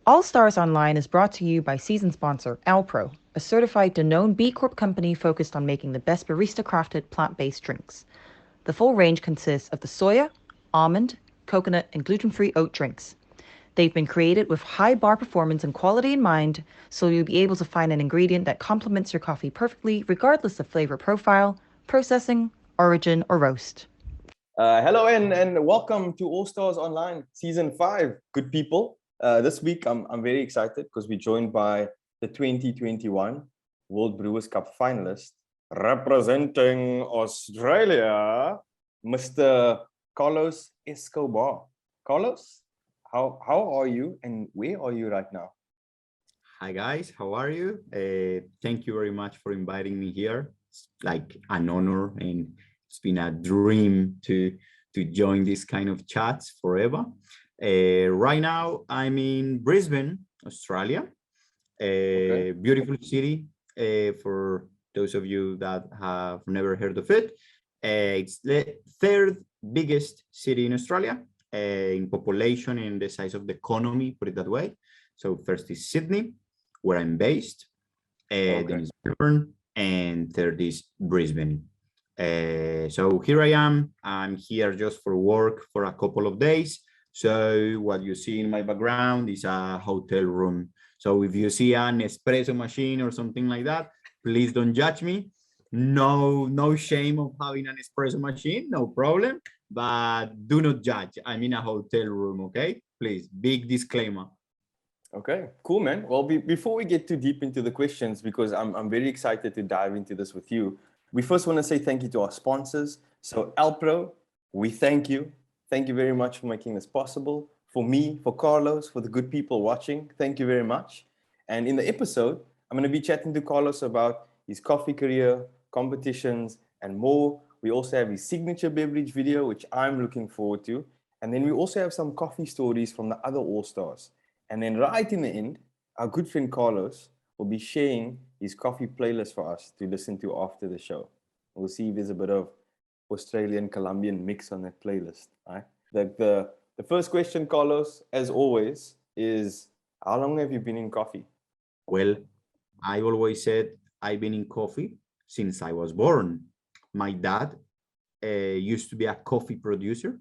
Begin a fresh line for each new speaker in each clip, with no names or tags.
All Stars Online is brought to you by season sponsor Alpro, a certified Danone B Corp company focused on making the best barista-crafted plant-based drinks. The full range consists of the soya, almond, coconut, and gluten-free oat drinks. They've been created with high bar performance and quality in mind, so you'll be able to find an ingredient that complements your coffee perfectly, regardless of flavor profile, processing, origin, or roast.
Hello and welcome to All Stars Online Season 5, good people. This week I'm very excited because we're joined by the 2021 World Brewers Cup finalist representing Australia, Mr. Carlos Escobar. Carlos, how are you and where are you right now?
Hi guys, how are you? Thank you very much for inviting me here. It's like an honor and it's been a dream to join this kind of chats forever. Right now I'm in Brisbane, Australia, a beautiful city for those of you that have never heard of it. It's the third biggest city in Australia in population and the size of the economy, put it that way. So first is Sydney, where I'm based, then is Melbourne, and third is Brisbane. So here I am. I'm here just for work for a couple of days. So what you see in my background is a hotel room. So if you see an espresso machine or something like that, please don't judge me. No shame of having an espresso machine, no problem. But do not judge. I'm in a hotel room, okay? Please, big disclaimer.
Okay, cool, man. Well, before we get too deep into the questions, because I'm very excited to dive into this with you, we first want to say thank you to our sponsors. So Alpro, we thank you. Thank you very much for making this possible. For me, for Carlos, for the good people watching, thank you very much. And in the episode, I'm going to be chatting to Carlos about his coffee career, competitions, and more. We also have his signature beverage video, which I'm looking forward to. And then we also have some coffee stories from the other All-Stars. And then right in the end, our good friend Carlos will be sharing his coffee playlist for us to listen to after the show. We'll see if there's a bit of Australian Colombian mix on that playlist. Right? The first question, Carlos, as always, is how long have you been in coffee?
Well, I always said I've been in coffee since I was born. My dad used to be a coffee producer.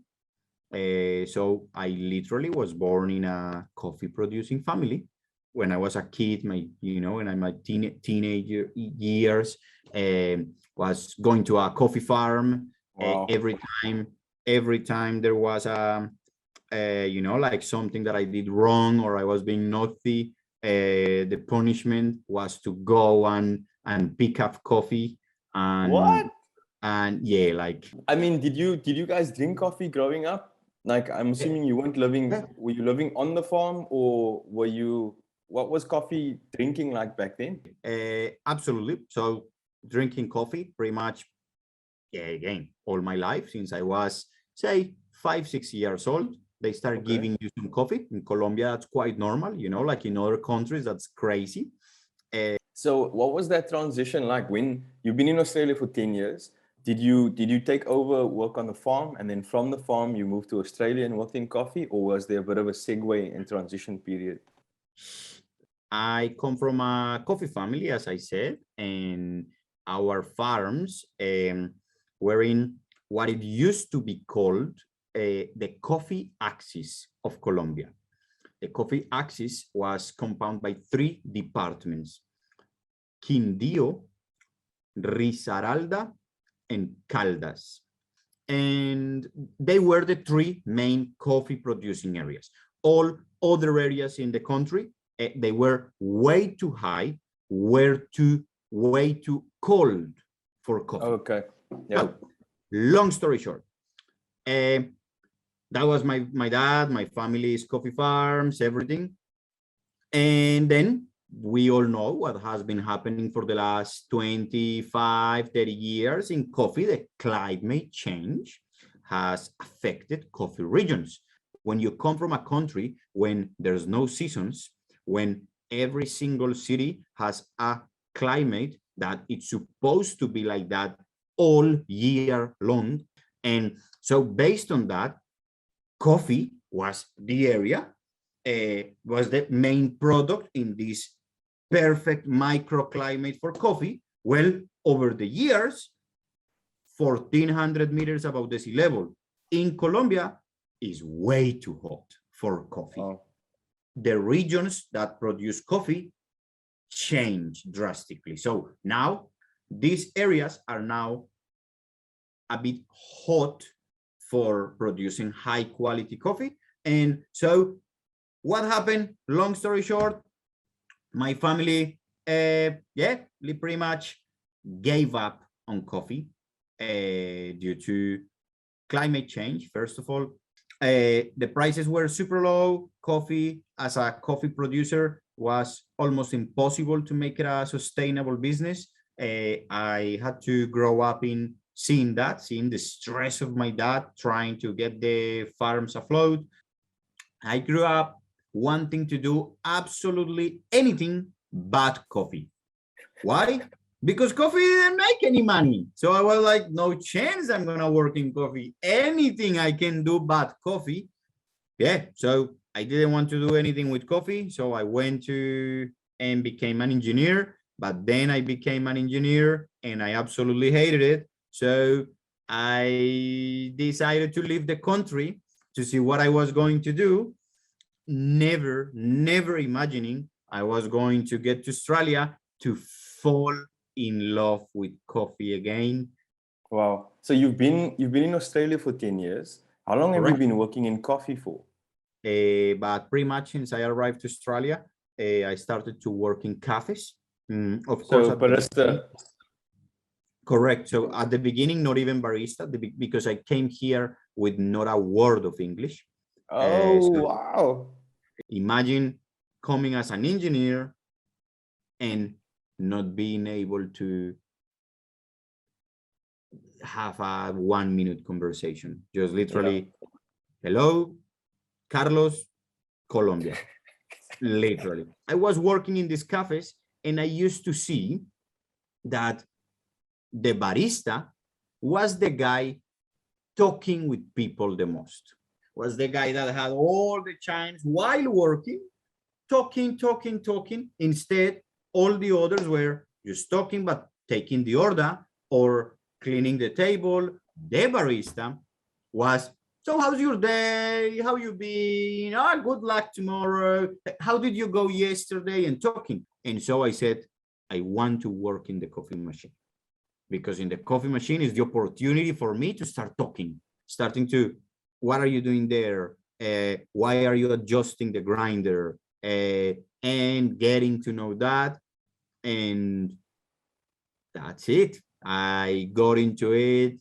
So I literally was born in a coffee producing family. When I was a kid, when I'm my teenager years, was going to a coffee farm.
Wow.
Every time there was like something that I did wrong or I was being naughty, the punishment was to go and pick up coffee. And
what?
And yeah, like
I mean, did you guys drink coffee growing up? Like, I'm assuming you weren't were you living on the farm or what was coffee drinking like back then?
Absolutely. So drinking coffee pretty much, again, all my life since I was, say, 5-6 years old. They start giving you some coffee. In Colombia, that's quite normal, like in other countries, that's crazy.
So what was that transition like when you've been in Australia for 10 years? Did you take over work on the farm and then from the farm you moved to Australia and worked in coffee, or was there a bit of a segue and transition period?
I come from a coffee family, as I said, and our farms were in what it used to be called the coffee axis of Colombia. The coffee axis was compounded by 3 departments: Quindío, Risaralda, and Caldas. And they were the 3 main coffee producing areas. All other areas in the country, they were way too high, way too cold for coffee.
Okay. Yeah.
So, long story short, that was my dad, my family's coffee farms, everything. And then we all know what has been happening for the last 25, 30 years in coffee. The climate change has affected coffee regions. When you come from a country when there's no seasons, when every single city has a climate that it's supposed to be like that all year long. And so based on that, coffee was the area was the main product in this perfect microclimate for coffee. Well, over the years, 1,400 meters above the sea level in Colombia is way too hot for coffee.
Oh.
The regions that produce coffee change drastically. So now these areas are now a bit hot for producing high quality coffee. And so what happened? Long story short, my family, pretty much gave up on coffee due to climate change. First of all, the prices were super low. Coffee, as a coffee producer, was almost impossible to make it a sustainable business. I had to grow up in seeing the stress of my dad trying to get the farms afloat. I grew up wanting to do absolutely anything but coffee. Why? Because coffee didn't make any money. So I was like, no chance I'm gonna work in coffee. Anything I can do but coffee. Yeah, so I didn't want to do anything with coffee. So I went to and became an engineer. But then I became an engineer and I absolutely hated it. So I decided to leave the country to see what I was going to do. Never imagining I was going to get to Australia to fall in love with coffee again.
Wow. So you've been in Australia for 10 years. How long have you been working in coffee for?
But pretty much since I arrived to Australia, I started to work in cafes. Of course,
so barista.
Correct. So at the beginning, not even barista, because I came here with not a word of English.
Wow.
Imagine coming as an engineer and not being able to have a 1-minute conversation. Just literally, hello, Carlos, Colombia. Literally. I was working in these cafes and I used to see that the barista was the guy talking with people the most, was the guy that had all the chimes while working, talking. Instead, all the others were just talking, but taking the order or cleaning the table. The barista was, so how's your day? How you been? Oh, good luck tomorrow. How did you go yesterday? And talking. And so I said, I want to work in the coffee machine, because in the coffee machine is the opportunity for me to start talking, starting to, what are you doing there? Why are you adjusting the grinder? And getting to know that. And that's it. I got into it,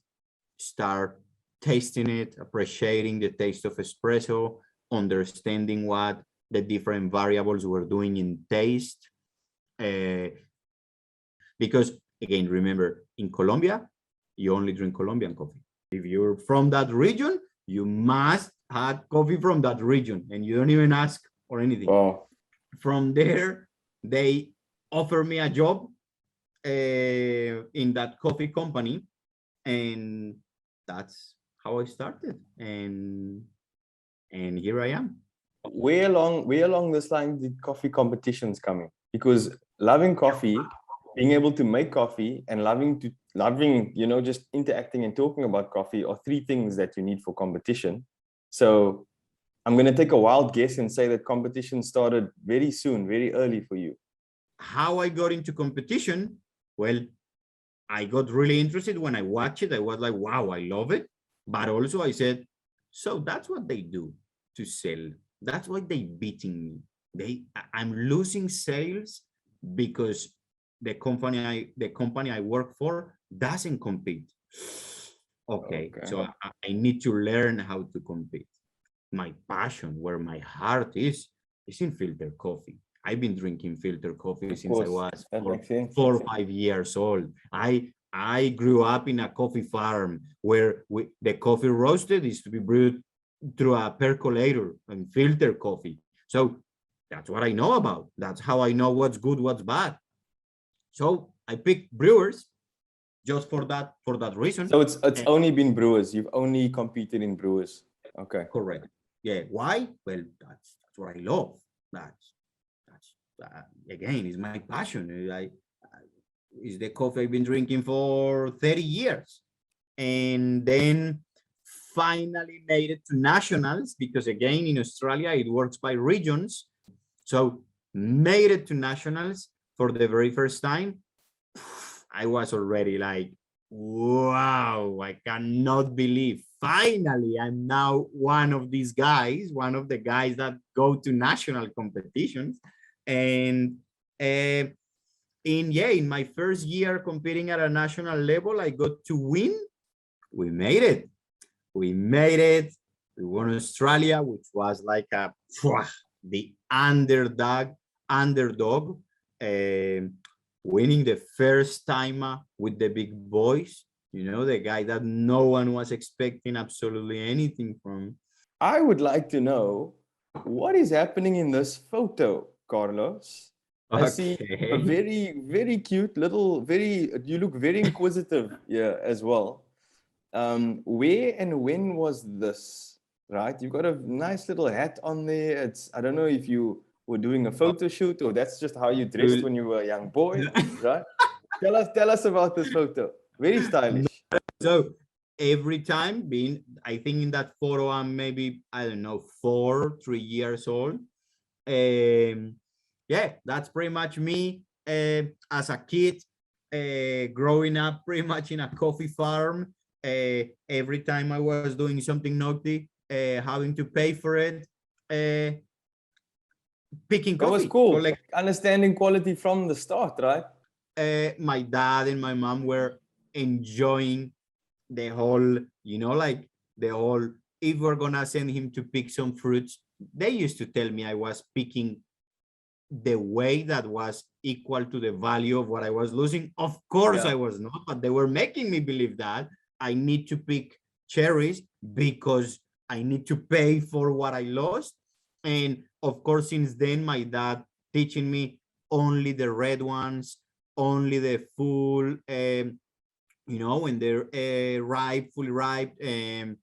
start tasting it, appreciating the taste of espresso, understanding what the different variables were doing in taste. Because again, remember, in Colombia, you only drink Colombian coffee. If you're from that region, you must have coffee from that region, and you don't even ask or anything.
Wow.
From there, they offer me a job in that coffee company, and that's how I started. And here I am.
Where along this line did coffee competitions coming? Because loving coffee, being able to make coffee, and loving, just interacting and talking about coffee are three things that you need for competition. So I'm going to take a wild guess and say that competition started very soon, very early for you.
How I got into competition? Well, I got really interested when I watched it. I was like, wow, I love it. But also I said, so that's what they do to sell. That's why they beating me. I'm losing sales because the company I work for doesn't compete. Okay. So I need to learn how to compete. My passion, where my heart is in filter coffee. I've been drinking filter coffee since I was 4 or 5 years old. I grew up in a coffee farm where the coffee roasted is to be brewed through a percolator and filter coffee. So that's what I know about. That's how I know what's good, what's bad. So I picked brewers just for that reason.
So it's only been brewers. You've only competed in brewers. Okay.
Correct. Yeah. Why? Well, that's what I love. That's again, is my passion. Is the coffee I've been drinking for 30 years. And then finally made it to nationals, because again, in Australia, it works by regions. So made it to nationals for the very first time. I was already like, wow, I cannot believe finally I'm now one of these guys, one of the guys that go to national competitions. And in my first year competing at a national level, I got to win. We made it. We won Australia, which was like the underdog, winning the first timer with the big boys, the guy that no one was expecting absolutely anything from.
I would like to know what is happening in this photo, Carlos. I see a very, very cute little, you look very inquisitive here as well. Where and when was this, right? You've got a nice little hat on there. I don't know if you were doing a photo shoot or that's just how you dressed when you were a young boy, right? Tell us about this photo. Very stylish.
So every time I think in that photo, I'm maybe, I don't know, 3 years old. Yeah, that's pretty much me as a kid, growing up pretty much in a coffee farm. Every time I was doing something naughty, having to pay for it, picking coffee.
That was cool. Like understanding quality from the start, right?
My dad and my mom were enjoying the whole, if we're gonna send him to pick some fruits, they used to tell me I was picking the way that was equal to the value of what I was losing. Of course, I was not, but they were making me believe that I need to pick cherries because I need to pay for what I lost. And of course, since then, my dad teaching me only the red ones, only the full, when they're ripe, fully ripe. And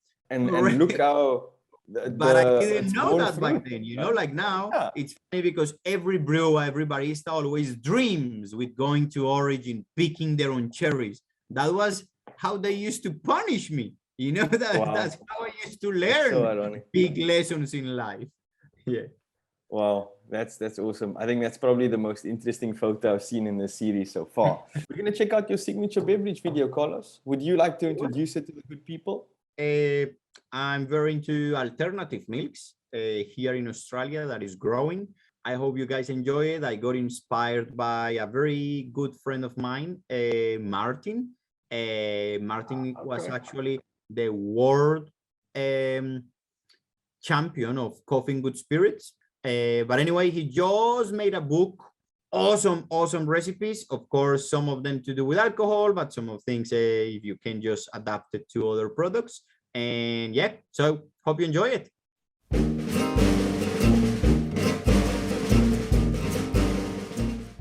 look how...
But I didn't know that back then, like now, it's funny because every brewer, every barista always dreams with going to Origin, picking their own cherries. That was how they used to punish me. That's how I used to learn big lessons in life. Yeah.
Wow, that's awesome. I think that's probably the most interesting photo I've seen in this series so far. We're going to check out your signature beverage video, Carlos. Would you like to introduce it to the good people?
I'm very into alternative milks here in Australia that is growing. I hope you guys enjoy it. I got inspired by a very good friend of mine, Martin. Martin was actually the world champion of coffee and good spirits. But anyway, he just made a book. Awesome recipes. Of course, some of them to do with alcohol, but some of things if you can just adapt it to other products. And yeah, so hope you enjoy it.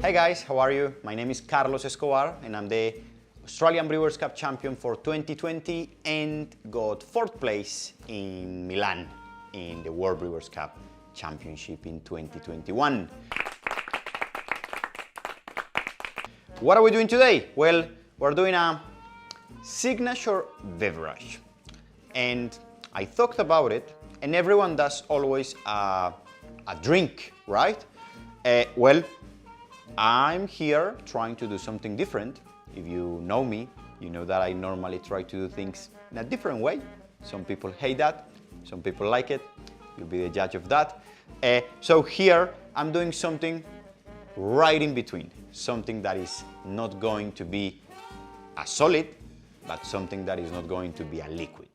Hey guys, how are you? My name is Carlos Escobar and I'm the Australian Brewers Cup champion for 2020 and got 4th place in Milan in the World Brewers Cup Championship in 2021. What are we doing today? Well, we're doing a signature beverage. And I thought about it, and everyone does always a drink, right? Well, I'm here trying to do something different. If you know me, you know that I normally try to do things in a different way. Some people hate that, some people like it. You'll be the judge of that. So here, I'm doing something right in between. Something that is not going to be a solid, but something that is not going to be a liquid.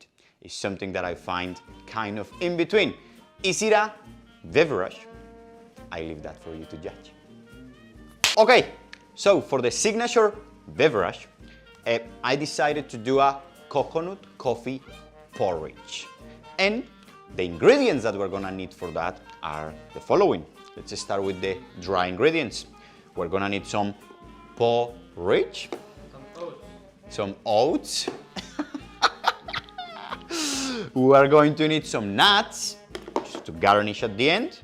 It's something that I find kind of in between. Is it a beverage? I leave that for you to judge. Okay, so for the signature beverage, I decided to do a coconut coffee porridge. And the ingredients that we're gonna need for that are the following. Let's start with the dry ingredients. We're gonna need some porridge, some oats. We are going to need some nuts just to garnish at the end.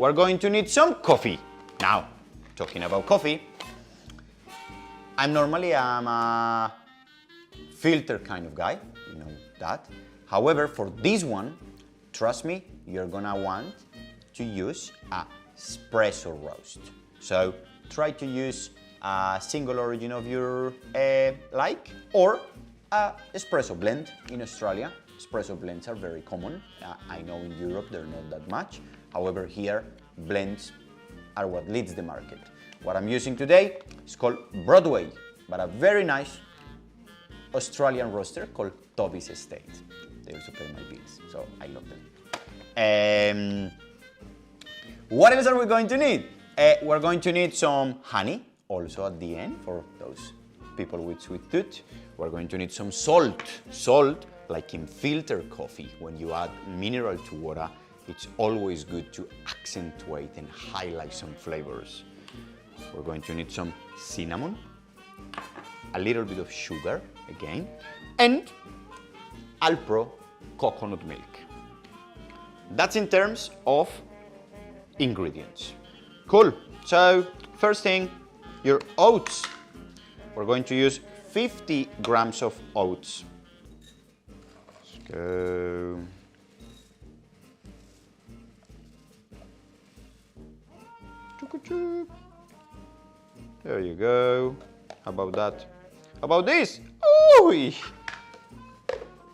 we're going to need some coffee. Now, talking about coffee, I'm a filter kind of guy, you know that. However, for this one, trust me, you're gonna want to use a espresso roast. So try to use a single origin of your like, or a espresso blend. In Australia, espresso blends are very common. I know in Europe they're not that much. However, here blends are what leads the market. What I'm using today is called Broadway, but a very nice Australian roaster called Toby's Estate. They also pay my bills, so I love them. What else are we going to need? We're going to need some honey, also at the end for those people with sweet tooth. We're going to need some salt. Salt, like in filter coffee, when you add mineral to water, it's always good to accentuate and highlight some flavors. We're going to need some cinnamon, a little bit of sugar again, and Alpro coconut milk. That's in terms of ingredients. Cool. So first thing, your oats. We're going to use 50 grams of oats. Let's go. There you go. How about that? How about this? Ooh!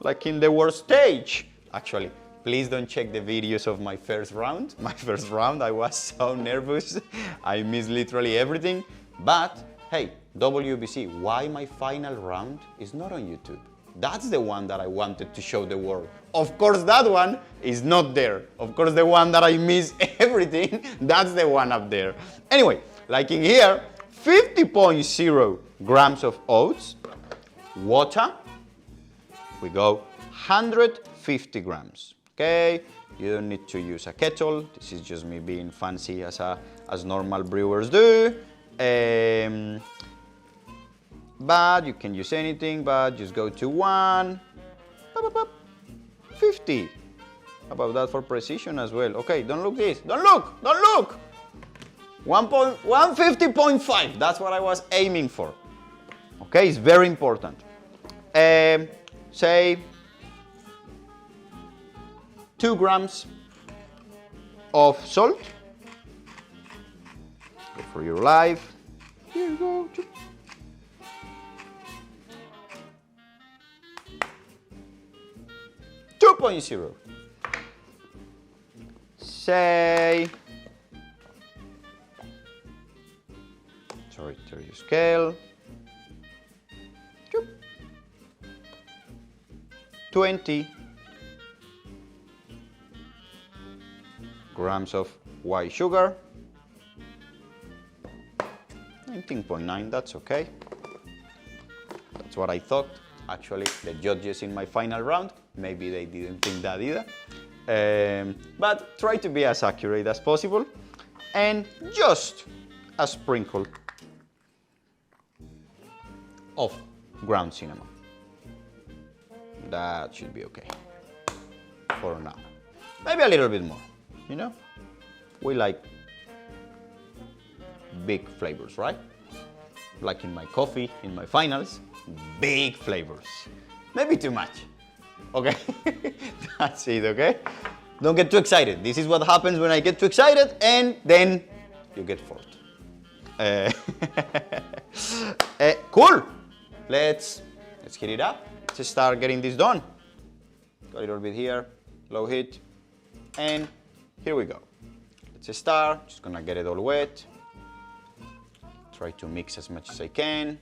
Like in the worst stage. Actually, please don't check the videos of my first round. My first round, I was so nervous. I missed literally everything. But hey, WBC, why my final round is not on YouTube? That's the one that I wanted to show the world. Of course, that one is not there. Of course, the one that I miss everything, that's the one up there. Anyway, like in here, 50.0 grams of oats, water, we go 150 grams, okay? You don't need to use a kettle. This is just me being fancy as normal brewers do. But you can use anything, but just go to 50. How about that for precision as well? Okay, don't look this, don't look, don't look. 150.5, that's what I was aiming for. Okay, it's very important. Say 2 grams of salt. Go for your life. Here you go. 2.0. Say, sorry, to your scale. 20 grams of white sugar. 19.9, that's okay. That's what I thought. Actually, the judges in my final round, maybe they didn't think that either. But try to be as accurate as possible. And just a sprinkle of ground cinnamon. That should be okay for now. Maybe a little bit more, you know? We like big flavors, right? Like in my coffee, in my finals, big flavors. Maybe too much. Okay? That's it, okay? Don't get too excited. This is what happens when I get too excited, and then you get fourth. Cool. Let's heat it up. Let's start getting this done. Got a little bit here, low heat, and here we go. Let's start. Just gonna get it all wet. Try to mix as much as I can.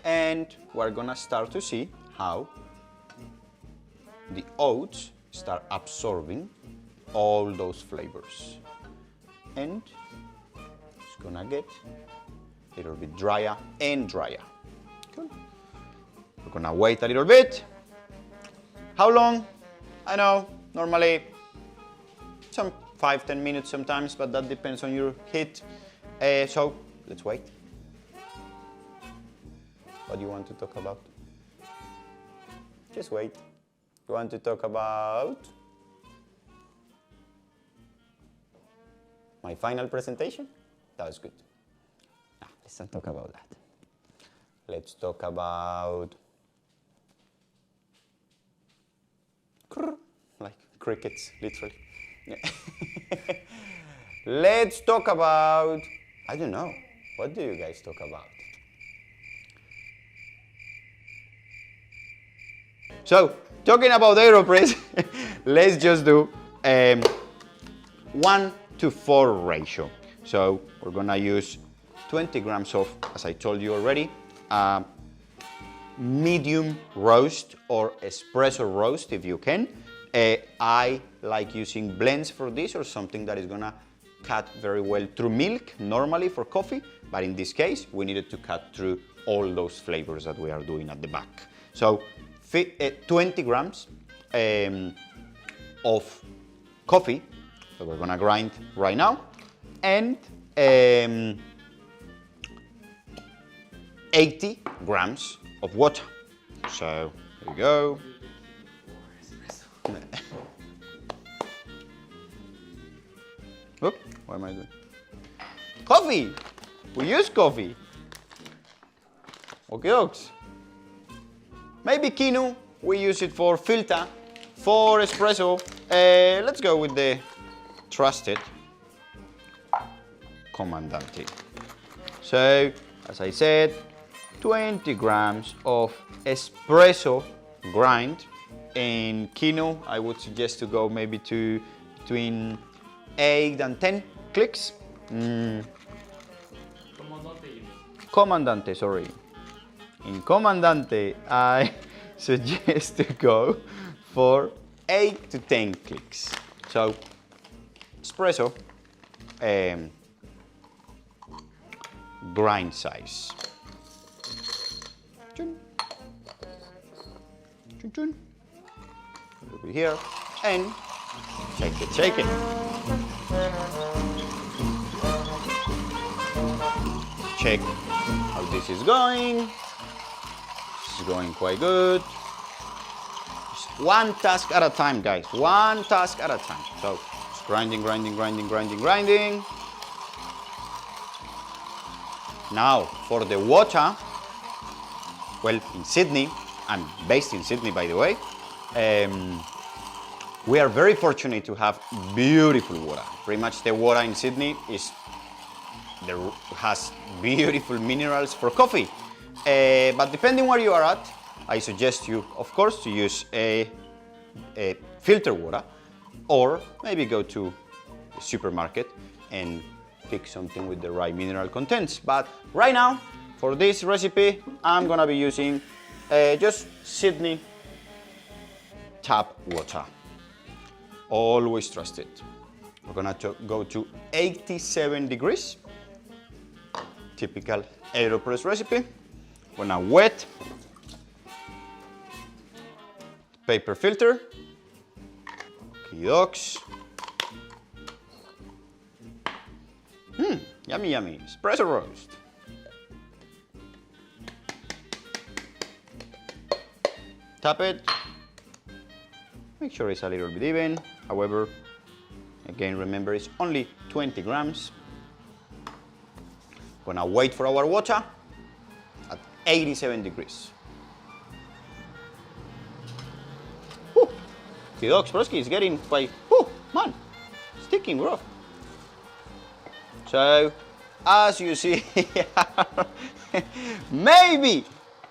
And we're gonna start to see how the oats start absorbing all those flavors. And it's gonna get a little bit drier and drier. Cool. We're gonna wait a little bit. How long? I know, normally some 5-10 minutes sometimes, but that depends on your heat. So let's wait. What do you want to talk about? Just wait. You want to talk about my final presentation. That was good. Now, let's not talk about that. Let's talk about like crickets, literally. Yeah. Let's talk about, I don't know, what do you guys talk about? So, talking about AeroPress, let's just do 1:4 ratio. So, we're gonna use 20 grams of, as I told you already, medium roast or espresso roast if you can. I like using blends for this or something that is gonna cut very well through milk normally for coffee, but in this case we needed to cut through all those flavors that we are doing at the back. So 20 grams of coffee that we're gonna grind right now, and 80 grams of water. So here we go. Oop, what am I doing? Coffee! We use coffee. Okay, dokes. Maybe quinoa, we use it for filter, for espresso. Let's go with the trusted Comandante. So, as I said, 20 grams of espresso grind. In quinoa, I would suggest to go maybe to between 8 and 10 clicks. Comandante, sorry. In Comandante, I suggest to go for 8 to 10 clicks. So, espresso, grind size. Chun. Chun, chun. Over here, and shake it, shake it. Check how this is going. This is going quite good. Just one task at a time, guys. One task at a time. So, just grinding, grinding, grinding, grinding, grinding. Now, for the water, well, in Sydney, I'm based in Sydney, by the way, we are very fortunate to have beautiful water. Pretty much the water in Sydney has beautiful minerals for coffee. But depending where you are at, I suggest you, of course, to use a filter water, or maybe go to the supermarket and pick something with the right mineral contents. But right now, for this recipe, I'm gonna be using just Sydney tap water. Always trust it. We're gonna go to 87 degrees. Typical AeroPress recipe. We're gonna wet paper filter. Okie dokes. Yummy, yummy. Espresso roast. Tap it. Make sure it's a little bit even. However, again, remember it's only 20 grams. Gonna wait for our water at 87 degrees. The Broski is getting quite, man, sticking, bro. So, as you see, maybe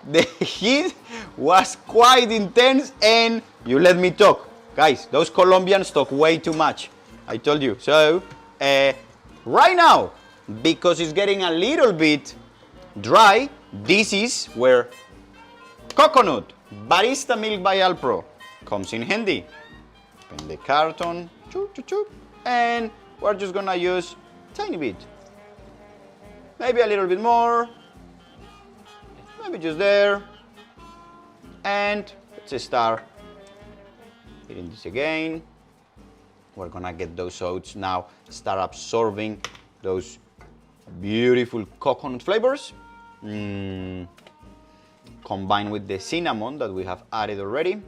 the heat was quite intense, and you let me talk. Guys, those Colombians talk way too much. I told you. So, right now, because it's getting a little bit dry, this is where coconut barista milk by Alpro comes in handy. Open the carton, choo, choo, choo, and we're just gonna use a tiny bit. Maybe a little bit more. Maybe just there. And let's start hitting this again. We're gonna get those oats now start absorbing those beautiful coconut flavors. Combined with the cinnamon that we have added already.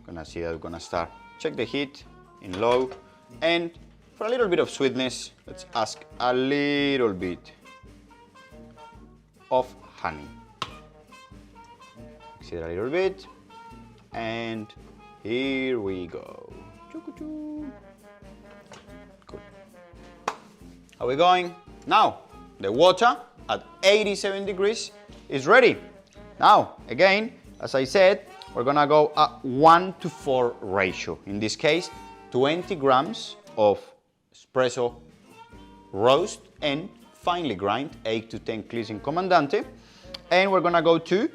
Gonna see that we're gonna start. Check the heat in low, and For a little bit of sweetness, let's ask a little bit of honey. Mix it a little bit, and here we go. Good. How are we going? Now, the water at 87 degrees is ready. Now, again, as I said, we're gonna go a 1:4 ratio. In this case, 20 grams of espresso roast and finely grind 8 to 10 cleans Comandante, and we're gonna go to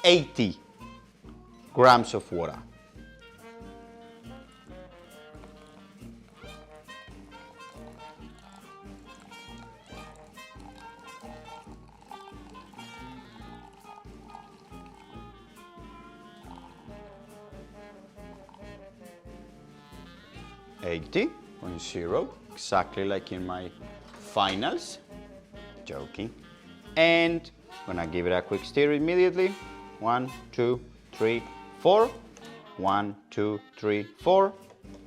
80 grams of water. Exactly like in my finals. Joking. And I'm gonna give it a quick stir immediately. 1, 2, 3, 4. 1, 2, 3, 4.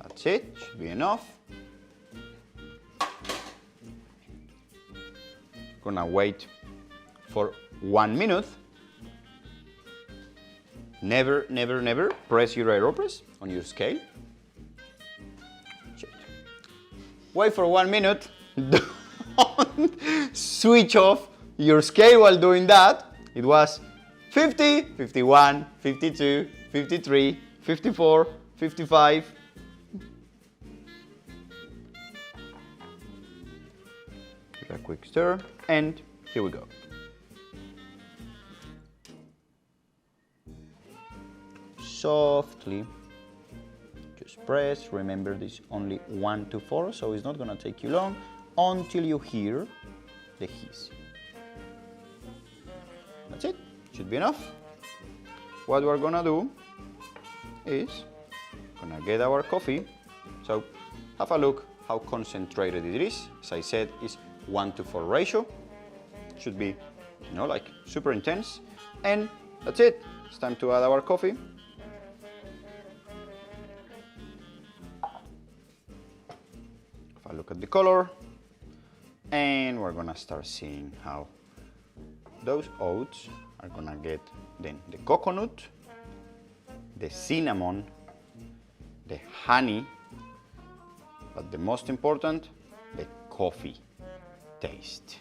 That's it. Should be enough. Gonna wait for 1 minute. Never, never, never press your aeropress on your scale. Wait for 1 minute. Don't switch off your scale while doing that. It was 50, 51, 52, 53, 54, 55. Give a quick stir, and here we go. Softly. Just press. Remember, this is only 1 to 4, so it's not gonna take you long until you hear the hiss. That's it. Should be enough. What we're gonna do is gonna get our coffee. So have a look how concentrated it is. As I said, it's 1 to 4 ratio. Should be, you know, like super intense. And that's it. It's time to add our coffee. Look at the color, and we're gonna start seeing how those oats are gonna get then the coconut, the cinnamon, the honey, but the most important, the coffee taste.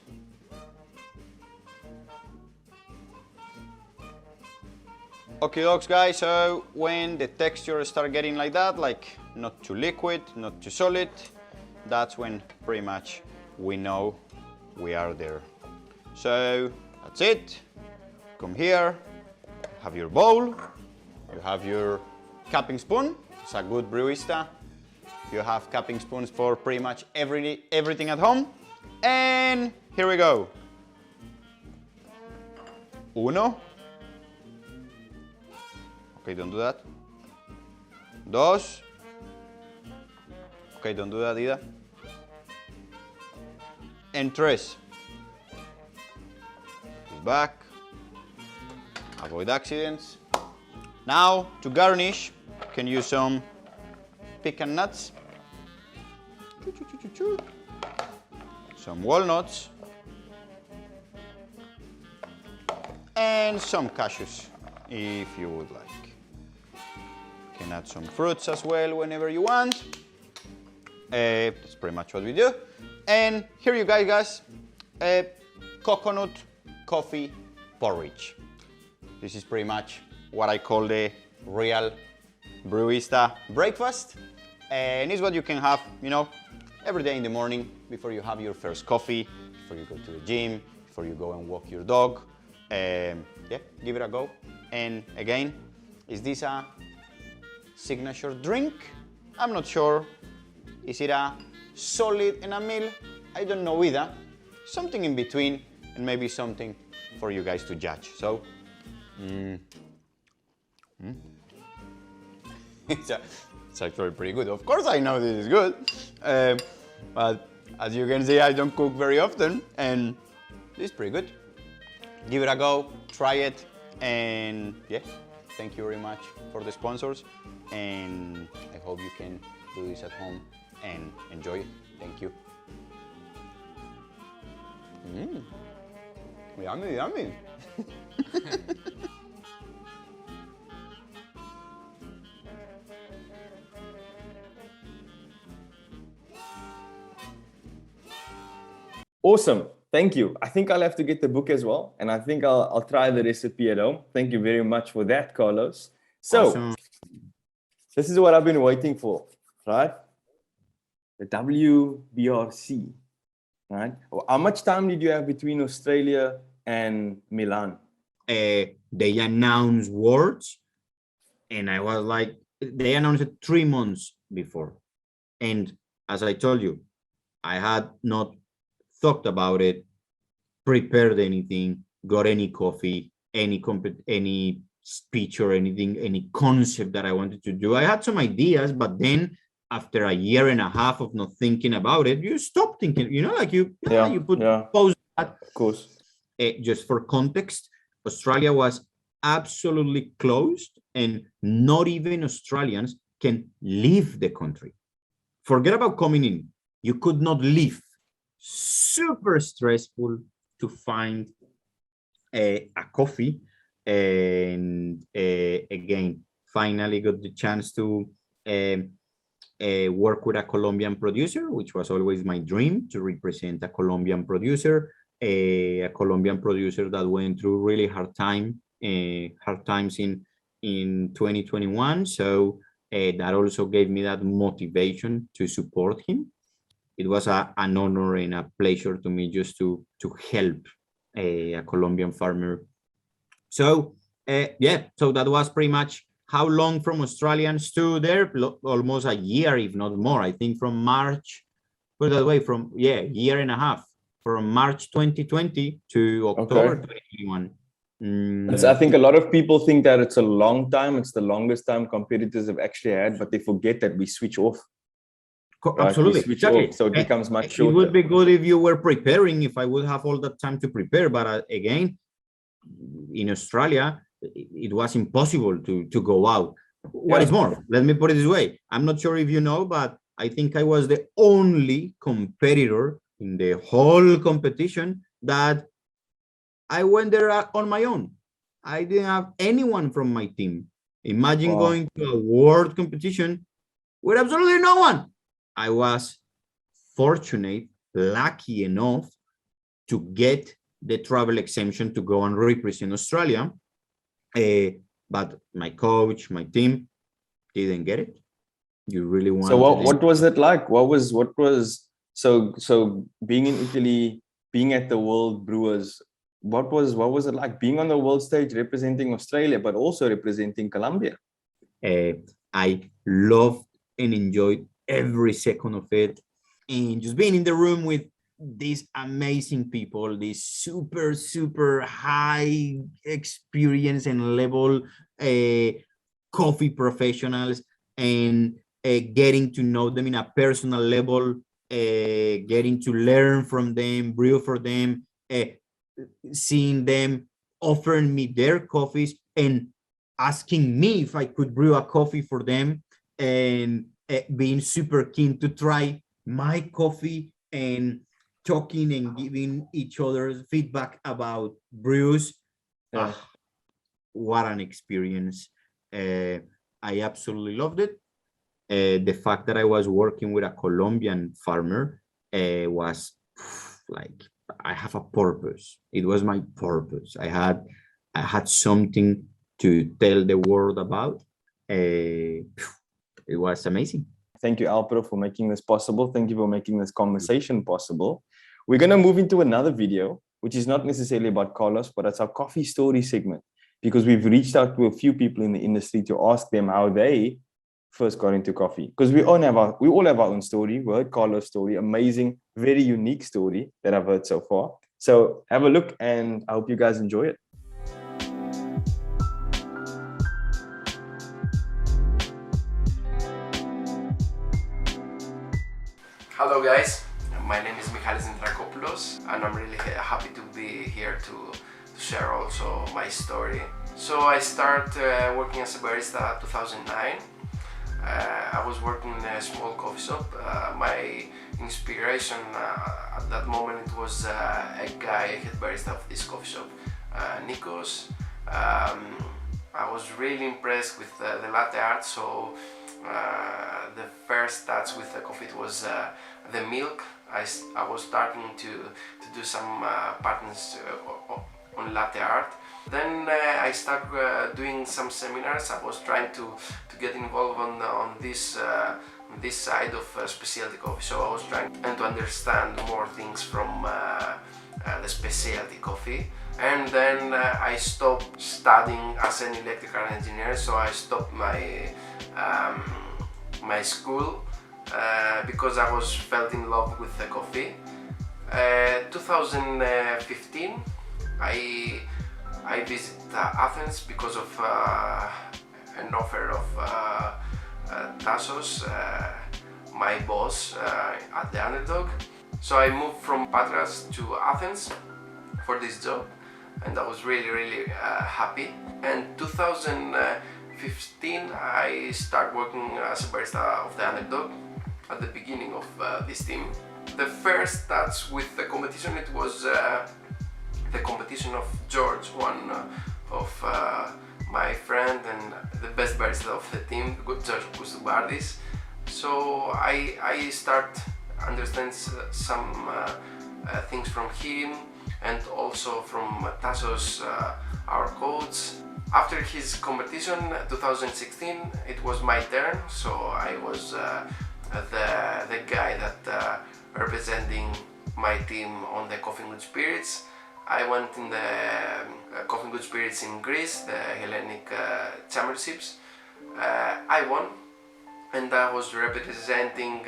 Okay, dogs, guys, so when the texture start getting like that, like not too liquid, not too solid, that's when pretty much we know we are there. So that's it. Come here, have your bowl, you have your cupping spoon. It's a good brewista. You have cupping spoons for pretty much everything at home. And here we go. Uno. Okay, don't do that. Dos. Okay, don't do that either. And tres. Back. Avoid accidents. Now, to garnish, you can use some pecan nuts. Some walnuts. And some cashews, if you would like. You can add some fruits as well whenever you want. That's pretty much what we do. And here you guys, coconut coffee porridge. This is pretty much what I call the real brewista breakfast. And it's what you can have, you know, every day in the morning before you have your first coffee, before you go to the gym, before you go and walk your dog. Yeah, give it a go. And again, is this a signature drink? I'm not sure. Is it a solid and a meal? I don't know either. Something in between, and maybe something for you guys to judge. So, it's actually pretty good. Of course I know this is good, but as you can see, I don't cook very often, and this is pretty good. Give it a go, try it, and yeah, thank you very much for the sponsors, and I hope you can do this at home and enjoy it. Thank you. Yummy, yummy.
Awesome. Thank you. I think I'll have to get the book as well. And I think I'll try the recipe at home. Thank you very much for that, Carlos. So
Awesome.
this is what I've been waiting for, right? The WBrC, right? How much time did you have between Australia and Milan?
They announced words, and I was like, they announced it 3 months before. And as I told you, I had not thought about it, prepared anything, got any coffee, any speech or anything, any concept that I wanted to do. I had some ideas, but then after a year and a half of not thinking about it, you stop thinking, you know, like you put pause.
Of course.
Just for context, Australia was absolutely closed, and not even Australians can leave the country. Forget about coming in. You could not leave. Super stressful to find a coffee. And again, finally got the chance to work with a Colombian producer, which was always my dream, to represent a Colombian producer, a Colombian producer that went through really hard times in 2021. So that also gave me that motivation to support him. It was an honor and a pleasure to me just to help a Colombian farmer. So yeah, so that was pretty much how long from Australians to there, almost a year, if not more. I think from March, put it that way, year and a half, from March 2020 to October 2021.
I think a lot of people think that it's a long time. It's the longest time competitors have actually had, but they forget that we switch off.
Absolutely. Exactly.
Off, so it becomes much shorter.
It would be good if you were preparing, if I would have all that time to prepare. But again, in Australia, it was impossible to go out. What is more, let me put it this way. I'm not sure if you know, but I think I was the only competitor in the whole competition that I went there on my own. I didn't have anyone from my team. Imagine going to a world competition with absolutely no one. I was fortunate, lucky enough to get the travel exemption to go and represent Australia. But my coach, my team didn't get it. You really want.
So what was it like? What was so being in Italy, being at the World Brewers? What was it like being on the world stage representing Australia, but also representing Colombia?
I loved and enjoyed every second of it, and just being in the room with these amazing people, these super high experience and level coffee professionals, and getting to know them in a personal level, getting to learn from them, brew for them, seeing them offering me their coffees and asking me if I could brew a coffee for them, and being super keen to try my coffee, and talking and giving each other feedback about brews. What an experience. I absolutely loved it. The fact that I was working with a Colombian farmer was like, I have a purpose. It was my purpose. I had something to tell the world about. It was amazing.
Thank you, Alpro, for making this possible. Thank you for making this conversation possible. We're going to move into another video, which is not necessarily about Carlos, but it's our coffee story segment, because we've reached out to a few people in the industry to ask them how they first got into coffee. Because we all have our own story. We heard Carlos' story, amazing, very unique story that I've heard so far. So have a look, and I hope you guys enjoy it.
Hello guys, my name is Michalis Dimitrakopoulos, and I'm really happy to be here to share also my story. So I started working as a barista in 2009. I was working in a small coffee shop. My inspiration at that moment it was a guy, head barista of this coffee shop, Nikos. I was really impressed with the latte art, so the first touch with the coffee was the milk. I was starting to do some patterns on latte art. Then I started doing some seminars. I was trying to get involved on this side of specialty coffee. So I was trying to understand more things from the specialty coffee. And then I stopped studying as an electrical engineer. So I stopped my my school because I was felt in love with the coffee. 2015, I visited Athens because of an offer of Tassos, my boss at the Underdog. So I moved from Patras to Athens for this job, and I was really happy. And 2015 I started working as a barista of the Underdog at the beginning of this team. The first touch with the competition, it was the competition of George, one of my friend and the best barista of the team, George Koustoubardis. So I start understand some things from him and also from Tassos, our coach. After his competition, 2016, it was my turn, so I was the guy that representing my team on the Coffee and Good Spirits. I went in the Coffee and Good Spirits in Greece, the Hellenic Championships. I won, and I was representing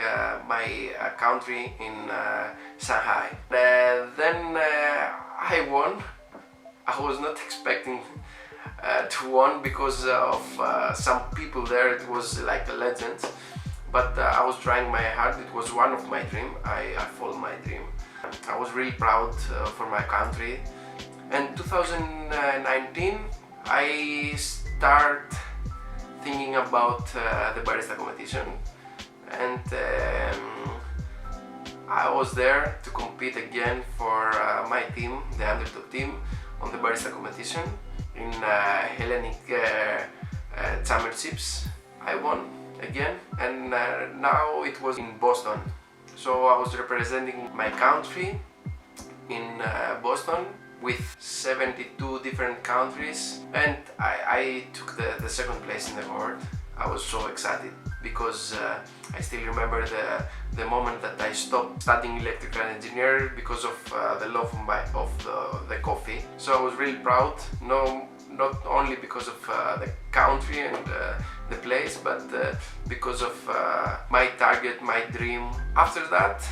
my country in Shanghai. Then I won. I was not expecting to win because of some people there. It was like a legend. But I was trying my hard. It was one of my dreams. I followed my dream. I was really proud for my country. And 2019, I start thinking about the barista competition, and I was there to compete again for my team, the Underdog team, on the barista competition in Hellenic Championships. I won again, and now it was in Boston. So I was representing my country in Boston with 72 different countries, and I took the second place in the world. I was so excited because I still remember the moment that I stopped studying electrical engineering because of the love of the coffee. So I was really proud, not only because of the country and the place, but because of my target, my dream. After that,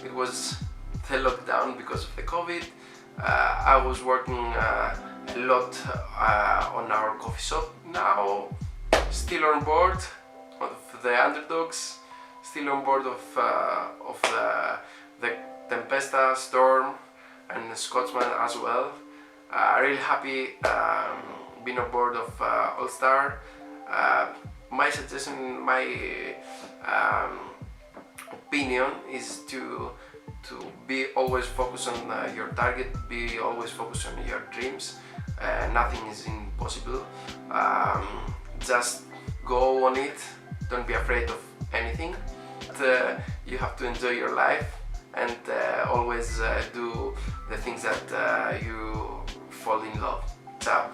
it was the lockdown because of the COVID. I was working a lot on our coffee shop. Now, still on board of the Underdogs, still on board of the Tempesta, Storm, and Scotsman as well. Really happy being on board of All Star. My suggestion, my opinion is to be always focused on your target, be always focused on your dreams. Nothing is impossible. Just go on it. Don't be afraid of anything. But, you have to enjoy your life and always do the things that you fall in love. Ciao.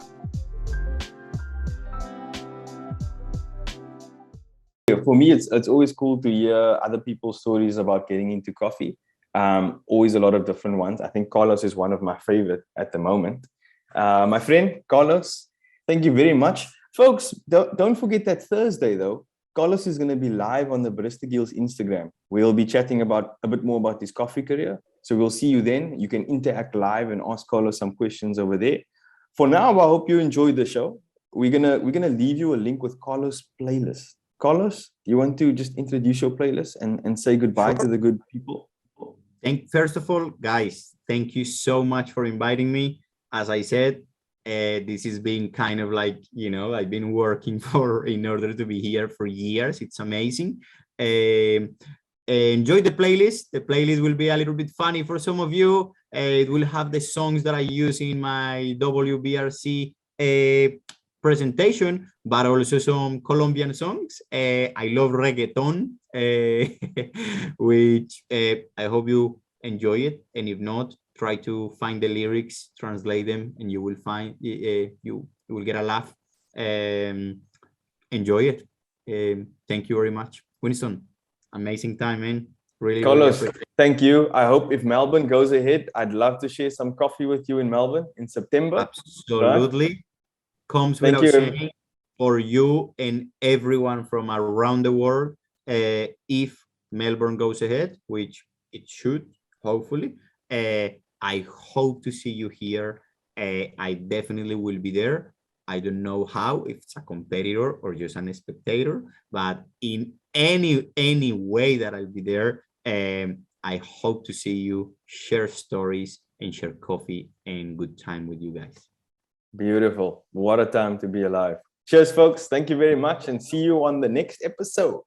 For me, it's always cool to hear other people's stories about getting into coffee. Always a lot of different ones. I think Carlos is one of my favorite at the moment. My friend Carlos, thank you very much. Folks, don't forget that Thursday though, Carlos is going to be live on the Barista Guild's Instagram. We'll be chatting about a bit more about his coffee career. So we'll see you then. You can interact live and ask Carlos some questions over there. For now, I hope you enjoyed the show. We're gonna leave you a link with Carlos' playlist. Carlos, you want to just introduce your playlist and say goodbye to the good people?
First of all, guys, thank you so much for inviting me. As I said, This has been kind of like, you know, I've been working in order to be here for years. It's amazing. Enjoy the playlist. The playlist will be a little bit funny for some of you. It will have the songs that I use in my WBrC presentation, but also some Colombian songs. I love reggaeton, which I hope you enjoy it. And if not, try to find the lyrics, translate them, and you will find you will get a laugh. Enjoy it. Thank you very much, Winston. Amazing time, man. Really,
Carlos,
really
thank you. I hope if Melbourne goes ahead, I'd love to share some coffee with you in Melbourne in September.
Absolutely. Right? Comes without saying, for you and everyone from around the world, if Melbourne goes ahead, which it should, hopefully, I hope to see you here. I definitely will be there. I don't know how, if it's a competitor or just a spectator, but in any way that I'll be there, I hope to see you, share stories, and share coffee and good time with you guys.
Beautiful. What a time to be alive. Cheers, folks. Thank you very much, and see you on the next episode.